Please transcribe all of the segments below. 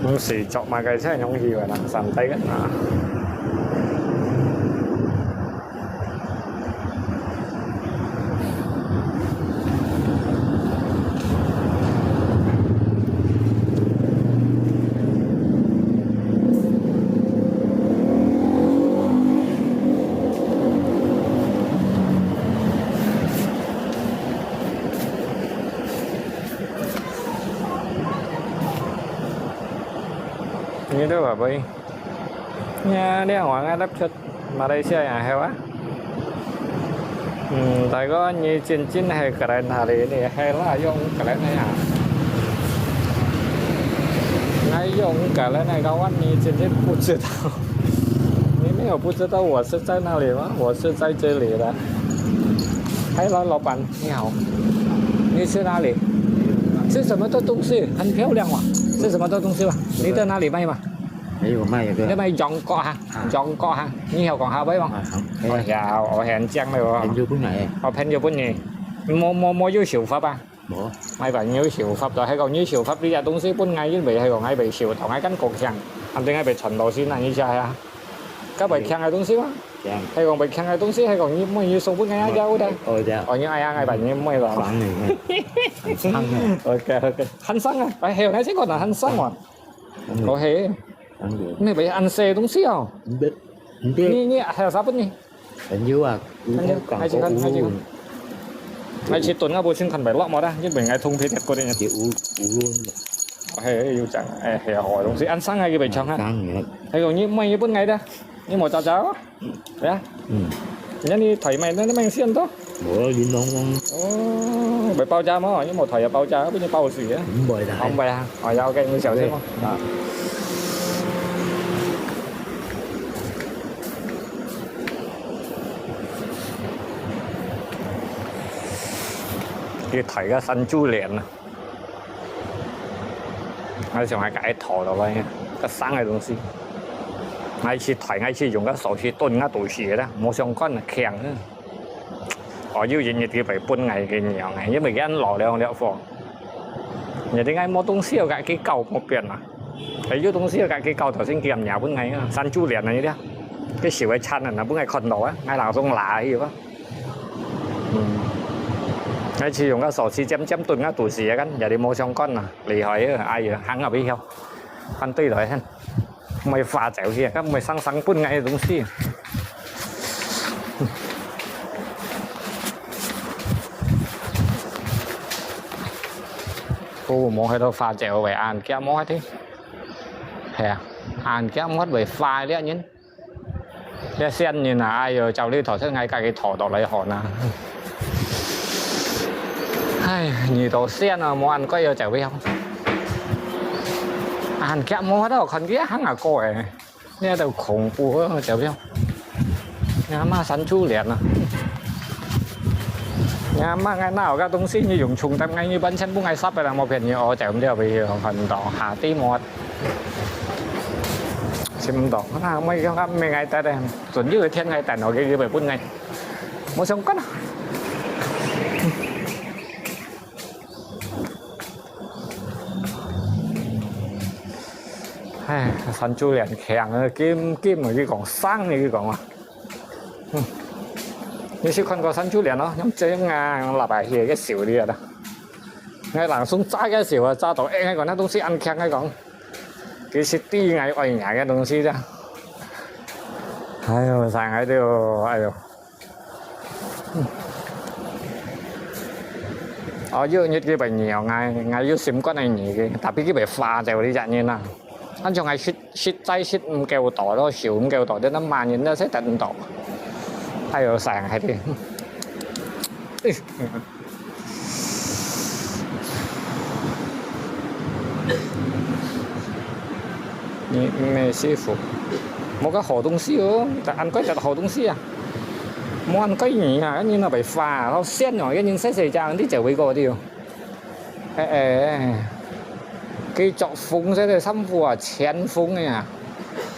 有時作物嘅真係容易㗎啦，上帝嘅啊！Như đó bà Bi nha, đi ngoài ngay đắp chất Malaysia à heo á. Tại có như chín hay cái này thì hay là dùng cái này à, ngay dùng cái này高安你真的不知道，你没有不知道我是在那里吗？我是在这里的。Hello老板你好，你是哪里？是什么的东西？很漂亮嘛？是什么的东西吧？你在哪里卖嘛？Đấy của mày kìa. Nếu mày chọn co ha, chọn co ha, như heo còn hao bấy không? Không. Ôi dạ, ở hẹn chăng này rồi. Hẹn vô bước này. Ở hẹn vô bước này. Mua dưới siêu pháp à? Bộ. Mày phải như siêu pháp rồi, hay còn như siêu pháp đi ra東西搬ngay với bị hay còn hay bị siêu同喺跟國強，肯定係被巡邏線啊，呢隻係啊。các bị khăn係東西嗎？hay còn bị khăn係東西hay còn như mấy như số bước ngay đâu đây? Như ai ăn ai bệnh như mấy rồi. Khoảng này. Ok. Hành xăng à? Phải heo này chứ còn là hành xăng mà. Có hề. Này bị ăn xe東西啊？唔biết. Không biết. Ni heo sao bún ni? Hình như à. Hai chị con. Hai chị tuần ngao bồi xin khẩn phải lọ mà đó, chứ mình ngay thùng phết cô đây nha. Chịu luôn. Hề yêu chẳng heo hỏi東西ăn sáng ngay cái bệnh chồng ha. Hay còn như mấy bún ngày đó, như một cháo cháo. Đấy á. Nhân đi thầy mày nó mang xiên đó. Bữa đi nông. Bởi bao cha mà như một thầy bao cha với như bao gì á. Không bời đại. Không bời à? Hỏi giao cái người xẻo thế không? Đó. Cái thầy cái săn chú liền à. Ngay xong hai cái thò đầu đây cái sáng cái東西。ngay次提ngay次用個手指蹲嗰度時咧，冇相關係強咧。我要日日嘅被搬藝嘅樣嘅，因為一落兩貨。人哋嗌冇東西有個幾舊冇變啊，係要東西有個幾舊頭先叫人nhà搬藝啊，山豬連啊呢啲，cái小嘅餐啊，搬藝困到啊，嗌鬧中辣嘅喎。ngay次用個手指尖尖蹲嗰度時嘅，人哋冇相關啊，厲害啊，ai vậy hắn ở bên theo，hắn tuy rồi hen。mày pha chèo kia các mày sang bún ngay đúng xí cô mua hay đâu pha chèo về ăn kéo mót thế hè ăn kéo mót về pha đấy nhá cái sen như là ai rồi chào đi thỏ thế ngay cả cái thỏ đỏ lại họ nè hay nhiều đồ sen mà mua ăn có giờ chèo với không ăn kéo mót đó còn ghé hắn à cô ấy nghe đâu khủng bố hơn chèo biết không nhà mà sắn chú liền à nhà mà ngày nào các東西như dùng trùng tâm ngay như bánh chân bún ngày sắp là một片như ở chèo đều bị hình đỏ hạ tí một xem đỏ nó mấy cái mấy ngày tại đây chuẩn như thiên ngày tại nó cái về bún ngày một xong cất sắn chú liền khéng kim mà cái còn sáng như cái còn à như siêu con có sắn chú liền đó nhóm chơi ngang là bài hier cái xỉu đi rồi đó ngay làng xuống trái cái xỉu ra tổ ngay còn nó東西ăn khéng ngay còn cái city ngay ở nhà cái東西ra ai ơi sang ấy đều ai rồi ở dưới như cái bài nhiều ngay dưới sim có này nhỉ cái tapi cái bài pha đều đi dạng như nào anh chồng ngày shit tay shit kêu tỏi đó xỉu kêu tỏi đến nó mà nhìn nó sẽ tận tỏi hay ở sàn hay đi mẹ sư phụ một cái hồ東西đó ăn cái hồ東西à muốn ăn cái gì à như là phải pha nó xiên rồi cái nhưng sẽ xảy ra đi trở về cô đi cái chọn phúng sẽ để xăm phùa chén phúng này à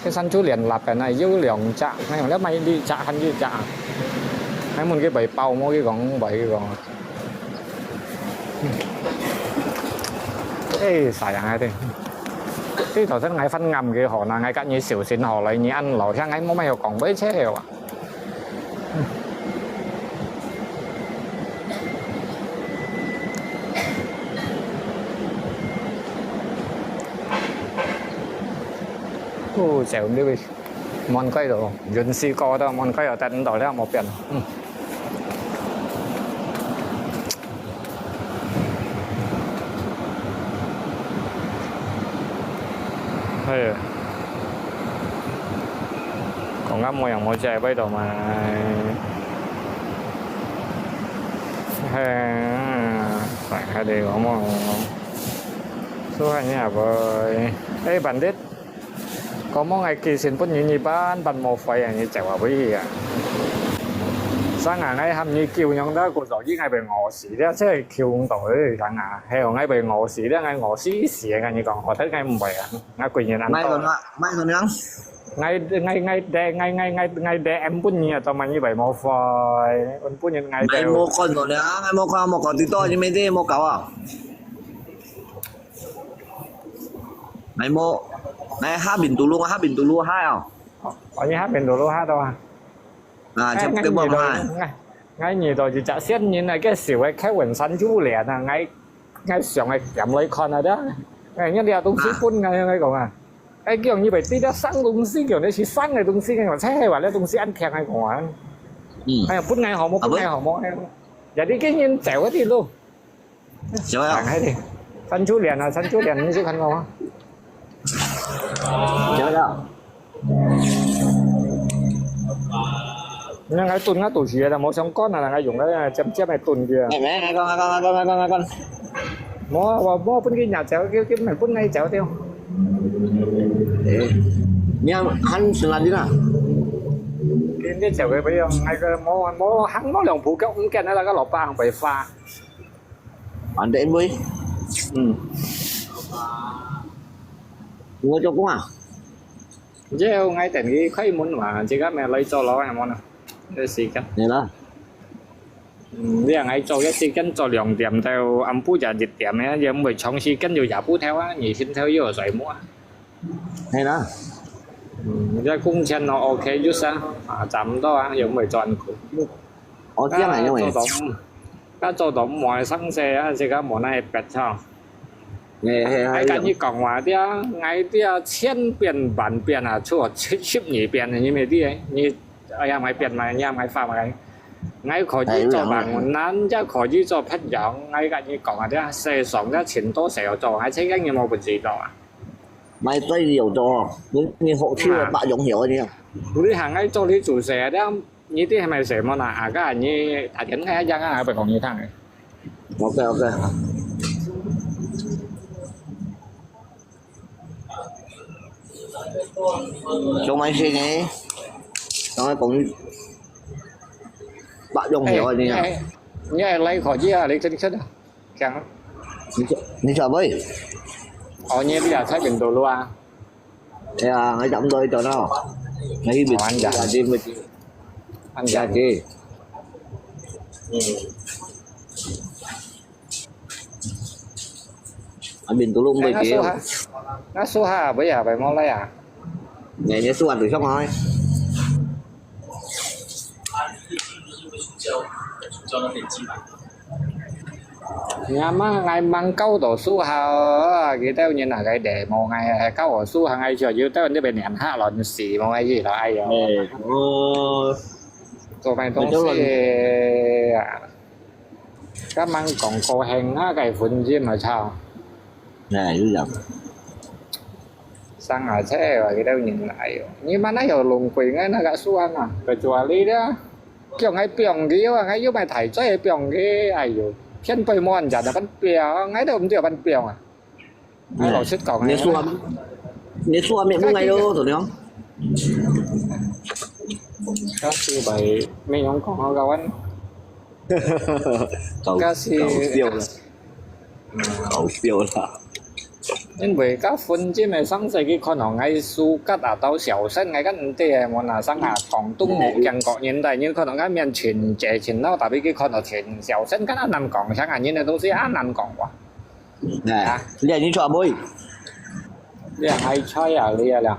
cái săn chú liền lặp cái này dư lượng chạm hay còn nếu mày đi chạm hành đi chạm hay một cái bầy bầu một cái gọn bầy gọn ê xài ai đây 啲頭先嗌昏暗嘅河南嗌隔嘢潮汕河嚟你ăn樓香嗌冇乜有講俾車嘅話。Dẻo như vậy món cây đồ gần xí co đó món cây ở tận đó là một biển hay còn ngắm mồi mồi chạy bây giờ mà phải hai điều không mà số hai nhà với ê bạn biết có món ngày kỳ xin bún như bán bàn một phẩy như chèo vào với gì à sáng ngày ngay hầm như kêu nhau đó cô rồi với ngày về ngõ xỉ đó chứ kêu không tội sáng ngày hay còn ngay về ngõ xỉ đó ngay ngõ xỉ xỉ ngay như còn họ thấy ngay mày à ngay quỳ nhìn ăn mai còn nắng ngay để em bún như tao mà như vậy một phẩy bún như ngày ngày mua con rồi nữa ngày mua con một con tí to như mấy đêm mua cậu à ngày mua ngày hát bình tù luôn hai à ở như hát bình đồ lô hát đâu à trong cái bom hai ngay nhiều rồi thì chả xét như này cái xỉu cái quần sắn chú lẻ là ngay sòng ngay cảm lấy con này đó ngay nhất là tung xí bún ngay còn à cái kiểu như vậy tí đã sáng tung xí kiểu này chỉ sáng này tung xí ngay còn thế hay là tung xí ăn kẹt ngay còn à hay là bún ngay họ bún ngay họ mua giờ đi cái nhìn chèo cái gì luôn chẳng hay đi sắn chú lẻ là sắn chú lẻ như thế khăn không chơi đâu nhưng cái tuần tủ gì là một trong con là ngay dùng cái chấm chép này tuần kia ngày con mua bên cái nhà chéo cái mình bún ngay chéo tiêu nhưng hắn sẽ làm gì nào cái chéo cái bây giờ ngay cái mua hắn nó lòng phụ cái ông kia nó là cái lọc ba bị pha bạn đến với mua cho cũng à chứ ngay tại cái khay muốn mà chỉ có mẹ lấy cho nó hay món nào cái gì cả này đó bây giờ ngay cho cái xí cân cho lượng điểm theo âm phút giờ dịch điểm ấy giờ mới trong xí cân nhiều giả phút theo á nhỉ xin theo yêu rồi mua hay đó giờ cung chân nó ok chút sao chấm đó á giờ mới chọn ở tiếng này như vậy cái cho tổng mọi sáng xe á chỉ có món này bẹt sao hay cái như còn ngoài đi ngay đi千遍万遍啊错10二遍你咪啲嘢你哎呀咪變咪呀咪發咪ngay可以做bằngนั้น即係可以做朋友ngay cái như còn啲世上啲錢多時候做喺車經有冇本事做啊 mày tới nhiều cho như hộ chiếu bạn dùng hiểu gì không 你行喺做你做蛇啲呢啲係咪蛇麼啊家人你大緊係一樣啊被講嘢聽嘅 ok cho mày xin nhé nó cũng bạn dùng hiểu rồi đi nào như lấy khỏi chứ lấy chân chất chẳng đi chờ với như bây giờ thấy bình đồ luôn à thì hãy chậm tôi cho nó ngay bị ăn giả đi mình ăn giả giả chi anh bình tôi luôn 10 triệu nó số 2 bây giờ phải mong lấy à ngày nhớ số ăn được xong rồi nhà má ngày mang câu tổ số 2 cái tao như là cái để một ngày câu ở số 2 ngày chờ dưới tao như bên ném hạ lòn xì một ngày gì là ai rồi rồi màyต้องcác mang còn cô hèn á cái phun gì mà sao này dữ dằn sang ở xe và cái đâu nhìn lại nhưng mà nó hiểu lùng quỷ ngay nó gã xuân à cái chùa đi đó kiểu ngay piòng cái ngay giúp mày thảy cho cái piòng cái ai rồi thiên bơi mòn chả là bắn piòng ngay đâu cũng được bắn piòng à ngay bảo sức cổng nhớ xua miệng cũng ngay đâu rồi không các sư bảy mình không có gấu anh các sư khẩu siêu là因為家款之咪生世嘅可能藝術家啊到小生嘅跟啲嘢我嗱生下廣東冇人國人但係可能間面全借錢咯，特別佢可能全小生跟難講生啊，呢啲東西難講喎。này liền như trò bôi เรียกไอ้ช่อยอ่ะเรียกอะไร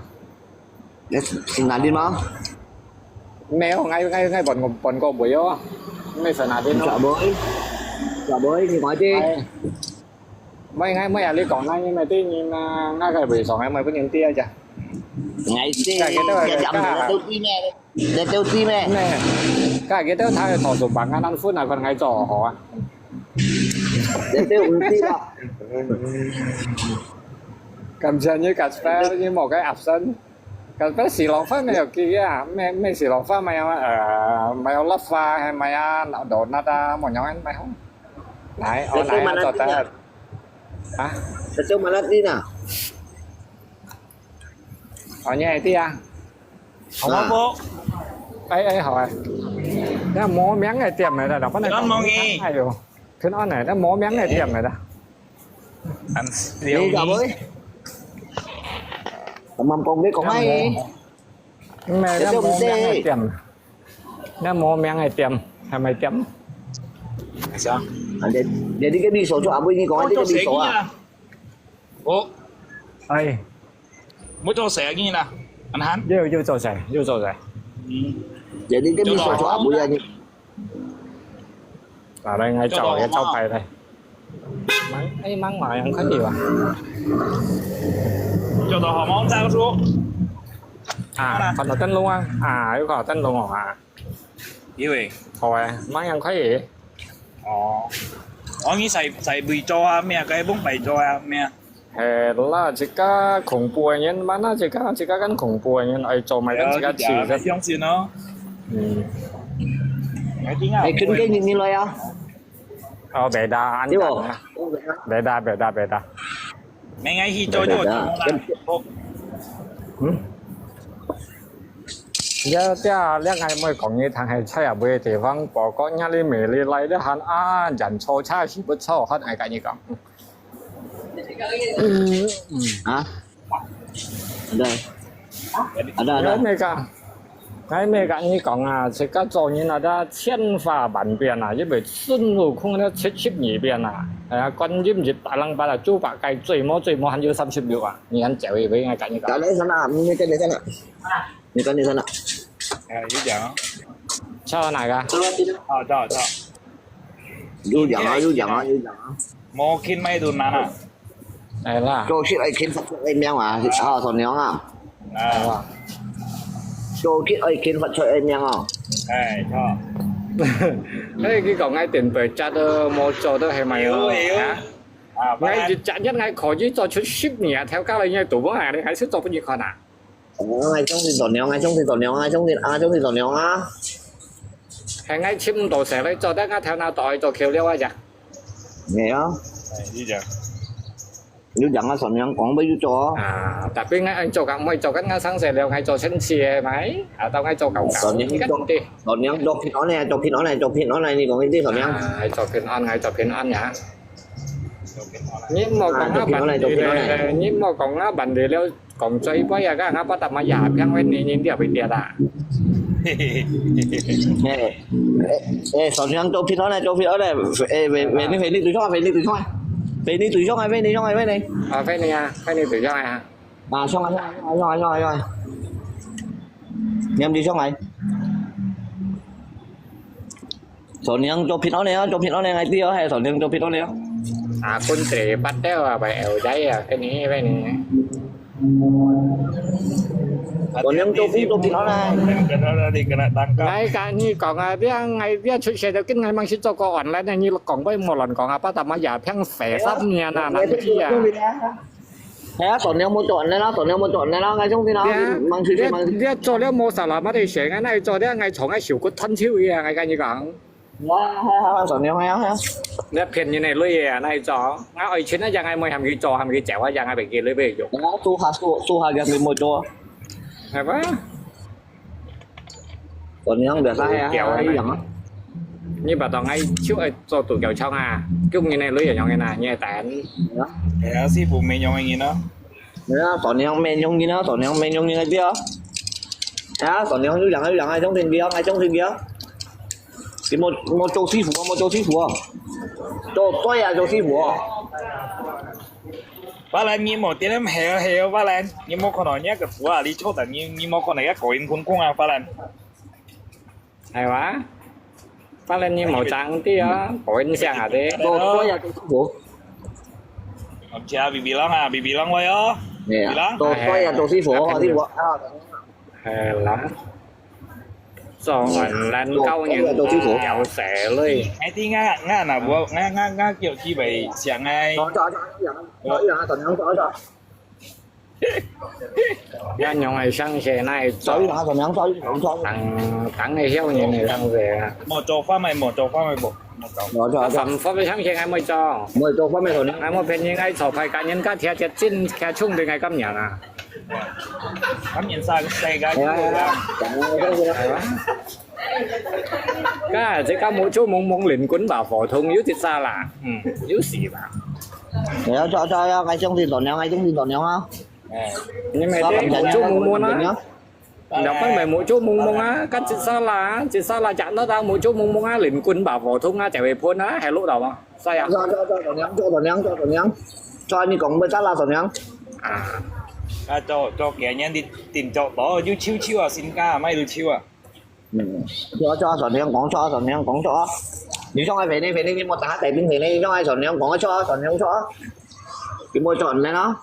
Xin nào đi mà. แมวไงบ่อนก็บ่อยอ่ะไม่สนาดิน Chợ bới. Chợ bới thì nói đi. ไม่ไงไม่อะไรก่อนหน้านี้ไม่ที่นี่น่าเคยไปสองไอ้ไม่เป็นยังเตี้ยจ้ะ Ngày đi. Cái đó là Cái cái dặm đó. là tiêu chi mẹ đi. Để tiêu chi mẹ. แม่ก็เกิดเท่าทายถอดสมบัติงานนั้นฟุ้นอ่ะคนไงจ่อหอ Để tiêu chi đó. กำชันยี่กัดแป๊ยี่หมอกไอ้อับซันกัดแป๊สีหลองฟ้าไม่เอากี่อ่ะไม่สีหลองฟ้าไม่เอาไม่เอาลับฟ้าให้ไม่เอาโดนนาดาหมดยังไงไม่เอาไหนเอาไหนเอาต่อแต่ฮะ Để tiêu mà lát đi nào. เอาเนี่ยไอ้ที่อ่ะ Không có bố. ไอ้หอยแล้วหมอแมงไอ้เตรียมไหนล่ะเพราะไหนไอ้อยู่ขึ้นอ้อนไหนแล้วหมอแมงไอ้เตรียมไหนล่ะ Anh Đi siêu chợ bới. Tầm mầm cùng đi còn mấy. แม่แล้วหมอแมงไอ้เตรียมแล้วหมอแมงไอ้เตรียมทำไมเตรียม Sao? À, để đi cái đi sổ cho à bây đi còn Muốn đi cho cái đi sẻ sổ như à. nè. Ủa, ไอ้ muốn cho sẻ như nè. Anh Hán. 要做谁要做谁 Để đi cái đi sổ cho à bây giờ đi. อะไรไงเจ้าไอ้เจ้าไปเลยไอ้มังหมายังค่อยดีวะ Cho tao hòm món sao xuống. còn là tân luôn yêu cầu tân luôn à Gì vậy? thôi mangยังค่อยดี Ủa nghĩ xài bì cho à, mẹ cái bún bày cho à, mẹ. là chỉ có khủng bố nhân mà nó chỉ có cái khủng bố nhân ai cho mày chỉ có chỉ cái giống gì nó. Cái tiếng nào? Mày kinh cái nhìn lại à. bể đa ăn Đi bộ. bể đa Mẹ ngay khi cho cho giờ tia ngày mới còn như thằng hay chơi ở bên địa phương bỏ có nhà đi mỹ đi lại đó hắn dàn cho cha chỉ bất cho hết ai cả như cả Hả? Ở đây. Ở đây. cái mấy cái như còn chỉ có做人的千法万变因为孙悟空的72变观音是大人把它猪八戒最末还有36你看教育为爱干一个 Cái đấy sana, như cái đấy sana. Như cái này sana. Dữ dằn. cho này cả Cho. Vui dặn á, vui dặn á. Mô kinh mấy đùn nè. này là Cho shit ai khiến phật cho em nhau à? Còn nhau à? Cho shit ai khiến phật cho em nhau à? Cho. cái còn ngay tiền về cha đó mua cho đó hay mày hả ngay chặt nhất ngay khỏi chỉ cho chút ship nhẹ theo các loại tủ bữa hàng đấy hãy sức cho cái gì con à Ngay trong thì tổn nhau, ngay trong thì tổn nhau, ngay trong thì tổn nhau á. hay ngay chim đồ sẽ lấy cho đó ngay theo nào tội cho kêu liêu ai vậy Nghe không? Dữ dằn. Vui dặn á, tổn nhau còn bao nhiêu cho? tapi ngay anh cho các mày cho các ngay sáng sẽ liêu ngay cho sinh xìa máy tao ngay cho cậu Tổn nhau đi tổn nhau cho phim nó này thì còn cái gì tổn nhau? ngay cho phiên ăn nhá nhưng mà còn nó bận thì nhưng mà còn nó bận thì liêu còn chơi bây giờ các anh bắt tập mà giả phiên bên này nhìn điều bị điệt à Ê, tổn nhau cho phim nó này. Ê, về đi từ cho, về đi từ cho ngay bên này. phải này tự do à Xong rồi. Em đi xong này. Tổn nhau cho phim nó này ngay tiêu hay tổn nhau cho phim nó này. con trẻ bắt đeo bài ẻo đấy cái này Tổn nhau cho phim nó này. Cái đó đi cái này tăng cấp. ngay cả như còn ngày biết xuất hiện được cái ngày mang cho có ổn lại như còn với một lần còn bắt đầu mà giả phiên phẻ sắp nhà là gì à Thế tổn nhau một trộn này nó ngay trong thì nó mang suy mang biết cho nó mua sản phẩm thì sẽ cái này cho nó ngày chọn cái chiều cốt thân chiếu à ngày cái như còn tổn nhau hay nếu phiền như này lưỡi à này cho ngay ở trên nó rằng ai mới làm cái trò làm cái chèo hay rằng ai bị kia lưỡi về dụng su hà gặp một chỗ hay quá tổn nhau được sai à như bà toàn ngay trước cho tụi kẹo trong à chung như này lưỡi ở nhau này nè như tàn Dạ, sư phụ mẹ nhau anh gì nó. Tổn nhau men nhung như nó, tổn nhau men nhung như cái kia. Đó, tổn nhau dặn ai trong thuyền kia, cái một chỗ sư phụ, cho tôi à, chỗ sư phụ. Ba Lan你冇點樣係巴蘭，你冇可能一個圖啊，你錯的你冇可能一個人坤空啊，巴蘭。係嘛？翻嚟你冇爭啲啊，改啲聲下啲。tôi giờ tôi phụ Ông cha bị lăng à, bị lăng vậy á. nè tôi giờ tôi sư phụ họ sư phụ 係啦。做人撚鳩人有蛇嘞。 Ai tí ngã nào bố ngã kiểu chi vậy sáng ai. cho tuần nhắn cho Nhân用係生蛇này cho tuần nhắn cho thằng này heo như này thằng về. Một chỗ pha mày bộ. cho Phẩm pháp với sáng蛇ai mới cho. mời cho mấy tuần Ai mới bên những ai sổ phải cá nhân cá thiệt thiệt chín cá chung thì ngày cắm nhận à. Cắm nhìn xa cái cái Cái chỉ có mỗi chỗ mong lính quân bảo phổ thông yếu thì xa là yếu xì vào. để cho ngay trong thì tuần nhắn không Nhưng mà thế mỗi chỗ mong á. Đọc cái mày mỗi chỗ mong á, cách chỉ xa là chẳng nó ra mỗi chỗ mong á lính quân bảo phổ thông á chạy về phun á hay lúc đầu mà. Sao vậy? cho tuần nhắn cho anh còn mới chắc là tuần nhắn à cho kẻ nhân đi tìm chỗ đó yêu chiêu à xin ca mai được chiêu à. cho tuần nhắn còn cho nếu trong ai về đây một tá để bên thì đây trong ai tuần nhắn còn cho cái môi tròn này nó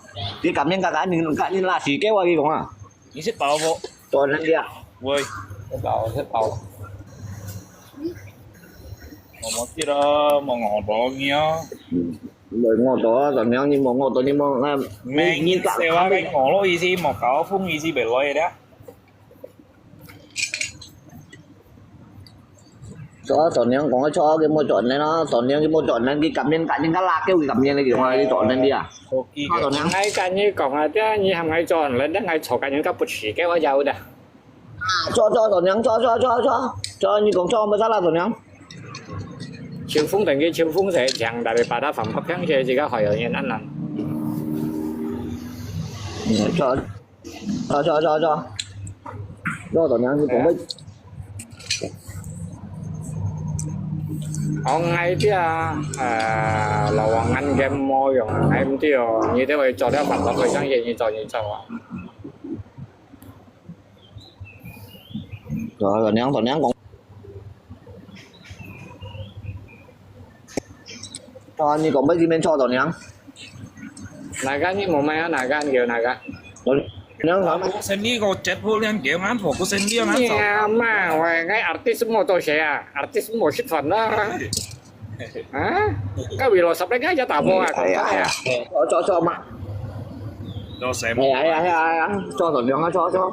đi cảm nhận cả những là chỉ kéo qua đi không à Ni xếp bảo vô. tròn lên đi à Vui. Xếp đầu. Một tí đó mà ngọt đó nghe. rồi ngồi đó tuần nhắn nhưng mà ngồi đó nhưng mà Mẹ nhìn xe qua cái ngõ lối gì một cáo phun gì bị lôi đó. cho tuần nhắn còn cho cái môi tròn này nó tuần nhắn cái môi tròn này cái cảm nhận cả những cái lá kêu cái cảm nhận này kiểu ngoài đi tròn lên đi à Ok. tuần nhắn Ngay cả như còn là chứ như hàng ngày tròn lên đất ngay chỗ cả những cái bột xỉ cái bao giờ đó. cho tuần nhắn cho như còn cho mới ra là tuần nhắn Chiều phúng tình cái chiều phúng sẽ chẳng đại biệt bà đã phẩm pháp kháng chế chỉ có hỏi ở nhân ăn lần. cho tuần nhắn như còn mới Ông ngay chứ là hoàng anh game môi rồi em chứ như thế vậy cho theo phẩm pháp kháng chế như cho à. rồi tuần nhắn còn cho như còn mấy gì bên cho tuần nhắn Này cái như một mai này cái kiểu này cái. nhắn hả Sen đi có chết vô lên kiểu ngán thuộc của sen đi ngán sọ. Nhà mà ngoài ngay artist một tổ xe à, artist một shit phần đó. Hả? Cái bị lò sập đấy cái cho tao mua à, còn cái à. cho mà Cho xem. ai cho tuần nhắn cho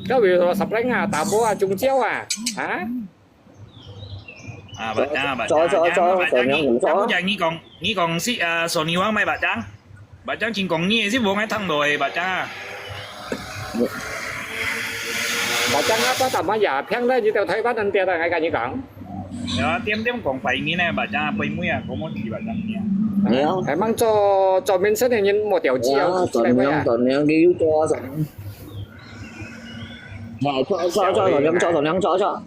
Cái bị lò sập đấy à, tao mua à, trùng chéo à. Hả? À bà Trang cho nghĩ còn xí Sony Hoàng mày bà Trang chỉ còn nghe xí vô ngay thằng rồi bà Trang. Bà chẳng có tầm bây giờ phèn đấy như tao thấy bắt anh tia là ngay cả như cẳng. Đó tiêm còn phải nghĩ này bà Trang bay mũi à có món gì bà Trang nghe. Phải mang cho mình sẽ này như một tiểu chi đâu. tuần nhắn cứu cho tuần nhắn cho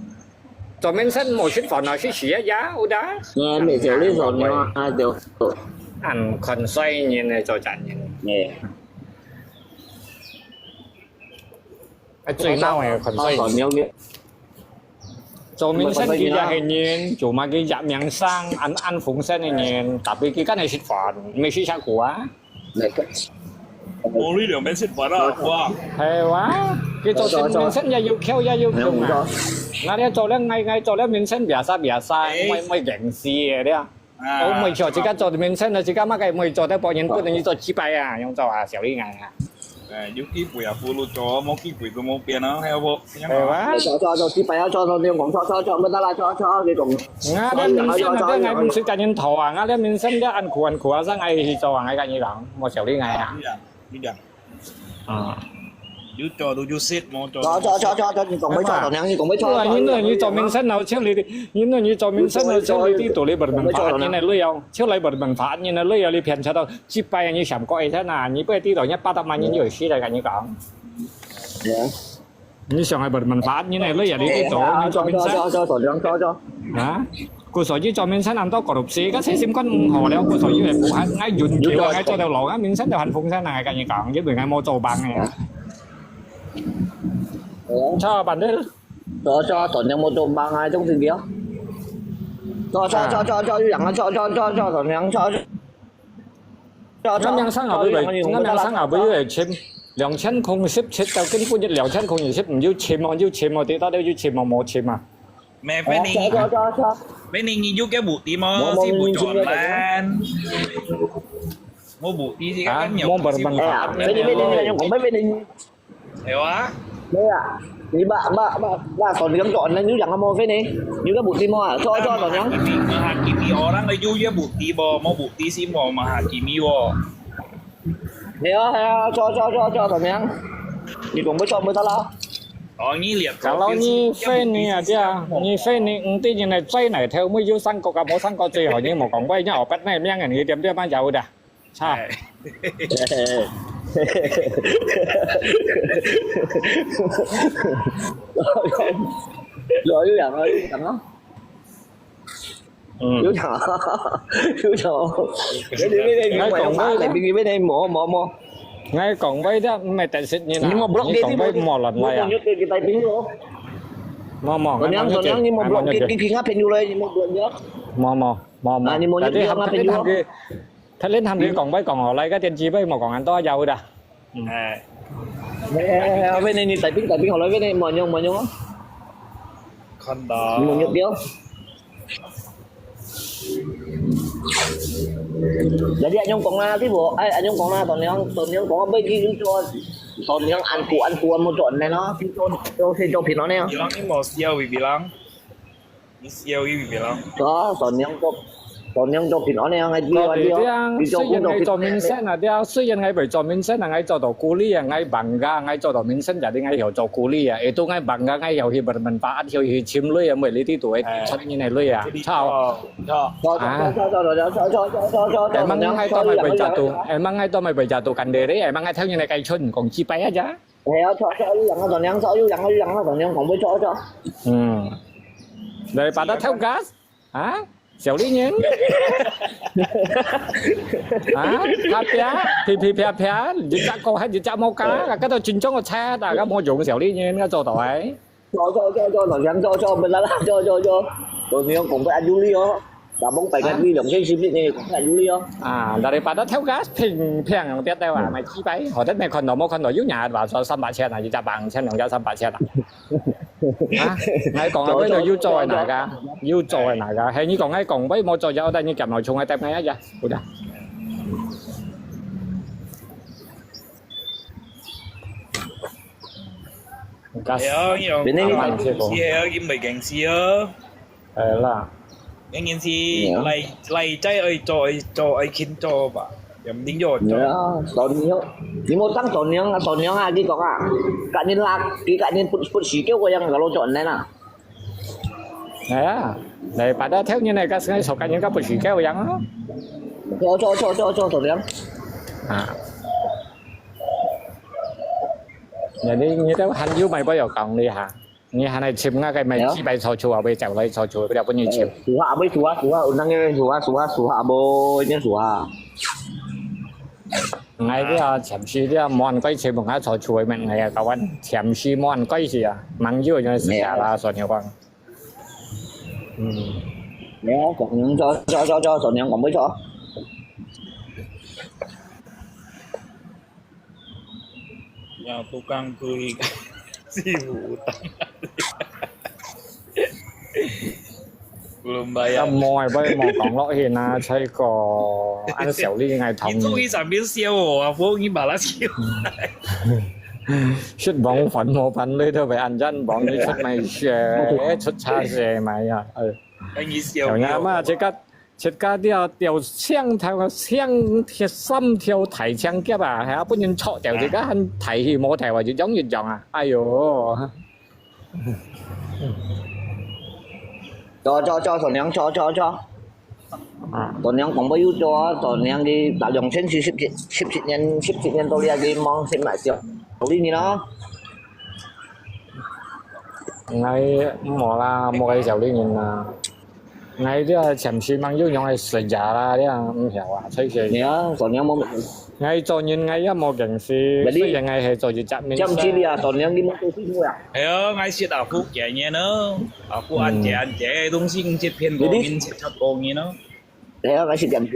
Cho mình sẽ một shit phần nào shit xỉ giá u đá. nghe mẹ tiểu đi rồi nha ai tiểu Ăn còn xoay như này cho chẳng như này. nè Cái chuyện nào này còn xoay. tuần nhắn Cho mình sẽ kia ra hình nhiên, chủ mà cái dạng miếng sang ăn phụng sen này nhìn, tapi cái này shit phần, mấy shit sao quá. Ô lý đường bên xích vật đó. Wow. Hay quá. Cái cho mình sẽ ra yêu khéo mà. Ngay đây cho lên ngay cho lên mình sẽ bịa xa mấy gánh xì đấy à. Ô mấy cho cho mình sẽ là chỉ có mấy cái mấy cho đấy bao nhiêu cũng như cho chi bài à,用cho à xẻo đi ngày à. Yêu ký quỷ à phụ lụt cho mô ký quỷ của mô biển nó hay vô. Hay quá. cho chi bài cho tuần còn cho bên ta là cho cái cùng Ngay đây mình sẽ là cái ngày mình sẽ cả nhân thầu à, ngay đây mình sẽ đã ăn của ra ngày thì cho ngay cái như đó, một xẻo đi ngày à. Đi đằng. Yêu cho tôi yêu xít mô cho. cho còn mới cho tuần nhắn như còn mới cho những người như cho mình sẽ nào trước đi những người như cho mình sẽ nào trước đi tụi lấy bật mình phá như này lưỡi không trước lấy bật mình phá như này lưỡi đi phiền cho đâu chỉ bay như sắm coi thế nào như bây đi rồi nhất 800 万 như nhiều xí là cái như cỏng như sòng hay bật mình phá như này lưỡi đi cái chỗ như cho mình sẽ cho tuần nhắn cho hả cô sở dĩ cho mình sẽ làm to cổ độc sĩ các sẽ xem con họ đeo cô sở dĩ là phụ hai ngay dùn chỉ là ngay cho đầu lỗ á mình sẽ đều hành phụng sẽ này cái gì còn với người ngay mua trầu bằng này cho bạn đấy cho tuần yang một trộm bằng ai trong tình kia cho rằng cho tuần yang cho ngắm sang ở với ngắm sang ở với chim 2010到根本一2020唔要簽啊，要簽啊，啲打都要簽啊，冇簽啊。Mẹ phải nên phải nên nghiên cứu cái bụt đi mà si bụt tròn lan mua bụt đi thì các nhiều mua bật bằng bên đây cũng mấy bên đây hiểu á đây à thì bà còn những chọn là như rằng mua cái này như cái bụt đi mà cho còn nhá mà hạt kim mi orang lấy vui với bụt đi bò mua bụt đi si bò mà hạt kim mi bò hiểu cho còn nhá thì cũng mới cho mới tao Kalau ni fan ni aja, ni fan ni nanti ni nak try nak theo mới vô sang có mỗi sang có chơi hỏi như một con quay nhau bắt này miếng này điểm điểm bao giờ đã, sao? Rồi yêu ơi, thằng đó. Yêu thằng, Cái còn với lại bên đây mò ngay còn với đó mày tại sao như nào? Nhưng mà block đi còn với mò lần này à? Mò còn nhắn nhưng mà block cái phím pen vô đây nhưng mà block nhớ mò nhưng màถ้าเล่นทำดีกล่องใบกล่องอะไรก็เต็มจีใบหมอกล่องอันต่อยาวด่ะ bên này tại tiếng họ nói bên này mò nhung á con đó mò nhung điếu jadi anh nhung còn na tí bộ anh nhung còn na toàn nhung còn bên kia cho toàn nhung ăn cuộn một trộn này nó cho thịt nó nè bilang ini mau siau bilang ini siau bilang đó toàn nhung cho thịt nó nè ngay đi cho cũng ngay cho mình sẽ là đeo虽然ngay bởi cho mình sẽ là ngay cho đồ cú li à ngay bằng ga ngay cho đồ mình sẽ jadi ngay hiểu cho cú li à itu ngay bằng ga ngay hiểu thì mình phá hiểu thì chim lưới à 10 tí tuổi thật như này lưới à sao emang ngay to mày bởi jatuh emang ngay to mày bởi jatuh kan diri emang ngay theo như này cây chun còn chi bé aja cho toàn nhung toàn nhung còn với cho daripada theo gas hả Xẻo lý nhiên thì phá dịch chắc cô hay dịch chắc mau cá cái tao chính trong một xe là cái mua dụng xẻo lý nhiên cái cho tỏi cho mình là cho tụi mình cũng phải ăn Julio đã bóng phải ăn đi đồng cái sim này cũng phải Julio daripada theo gas phèn thằng tiết đâu mày chi bấy hồi tết mày còn đồ dưới nhà và cho 300 xe này chỉ bằng xe lượng giá 300 xe ngay còn ở với yêu trồi này cả hay như còn ngay còn với một trồi ở đây như cầm nồi chung hai tem ngay á dạ bên đây xe kim mày càng xe là anh nhìn si lại trái ơi cho ai khiến cho bà em tính rồi toàn nhớ nhưng một tăng toàn nhớ à đi có cả nên là cả nên phun xí kêu của em cả lô chọn này nè này bà đã theo như này các số cả những các phun xí kêu vậy cho toàn nhớ vậy đi như thế hành du mày bây giờ còn đi hả như hàng này chìm ngay cái mày chỉ bay sò chùa bây giờ lấy sò chùa bây giờ có nhiều chìm sủa với sủa năng nghe sủa bôi nhá sủa ngay cái chém xí cái món cái chìm một cái sò chùa mình này các bạn chém xí món cái gì à mang dưới cho nó xả ra sò nhiều con nè còn những cho sò nhiều còn mới cho ya tukang cười siu belum bayar mồi bây mồi còn lỗi thì là chơi cò ăn xẻo ly ngày thòng itu cái sambil siêu à vô như bà lá siêu xuất bóng phấn một phần lên thôi phải ăn dân bóng như xuất mày xuất xa xe mày à anh như siêu nhà mà chỉ cả điều xiang theo xiang thiệt xăm theo thải xiang kia bà hả bất nhân chọn theo chỉ cả anh thải thì mua theo và giống như chọn à ai dồi cho toàn nhang cho toàn nhang còn bao nhiêu cho toàn nhang đi tạo dòng trên ship nhân tôi đi mong xem lại chưa đi như nó ngay mò la mua cái dầu đi nhìn là ngay啲潛水猛要用係食嘢啦，啲唔係話吹水。nhớ còn nhớ mong ngay做完ngay一冇件事，雖然ngay係做住側面。chăm chỉ đi à còn nhớ đi mong tôi thích thôi à Ayo, ngay siết ở phụ kẻ nhé nó. Ở phụ ăn trẻ đông sinh chết phiền của mình sẽ chặt cổ nhé nó. thế cái sự chăm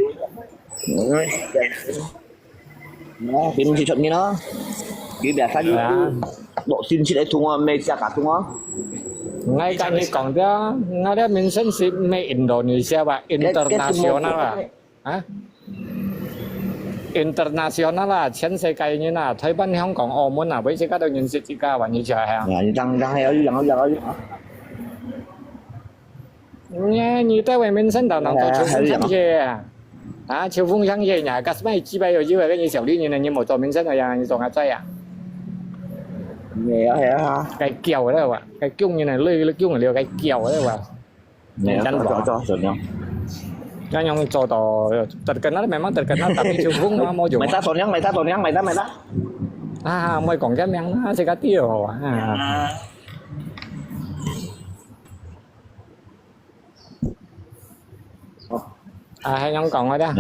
nó phim chỉ chuẩn như nó cái đẹp sao độ xin chỉ để thùng mê cha cả thùng á ngay cả như còn đó ngay đó mình sinh sĩ mê Indonesia và international à hả international là trên世界như là thấy bên Hồng Kông澳門là với cái đó nhận識㗎或者就係啊。răng răng hay ở nghe như tới về mình sinh đầu nó có chiều phong sáng dê à chiều phong sáng dê nhà các mấy chi bay rồi chứ cái như xẻo đi như này như một tổ mình sinh rồi như tổ ngã chay à nghe hả hả cái kiều đấy ạ cái chung như này lưỡi chung là liều cái kiều đấy ạ nghe cho rồi nhau cho nhau cho tổ tất cả nó memang tất cả nó tapi chiều phong nó mau dùng mày ta tổn nhang mày ta à mới còn cái miếng nó sẽ cái tiêu à à hay nhóm còn ở đó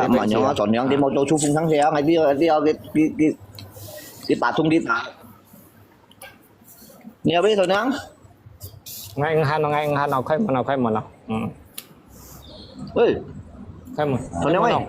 mà nhóm tổn nhang thì một chỗ chú phun sáng xe mày đi cái bà thung đi ta nghe biết tổn nhang ngay han nào khai mà nào ơi khai mà tổn nhang mày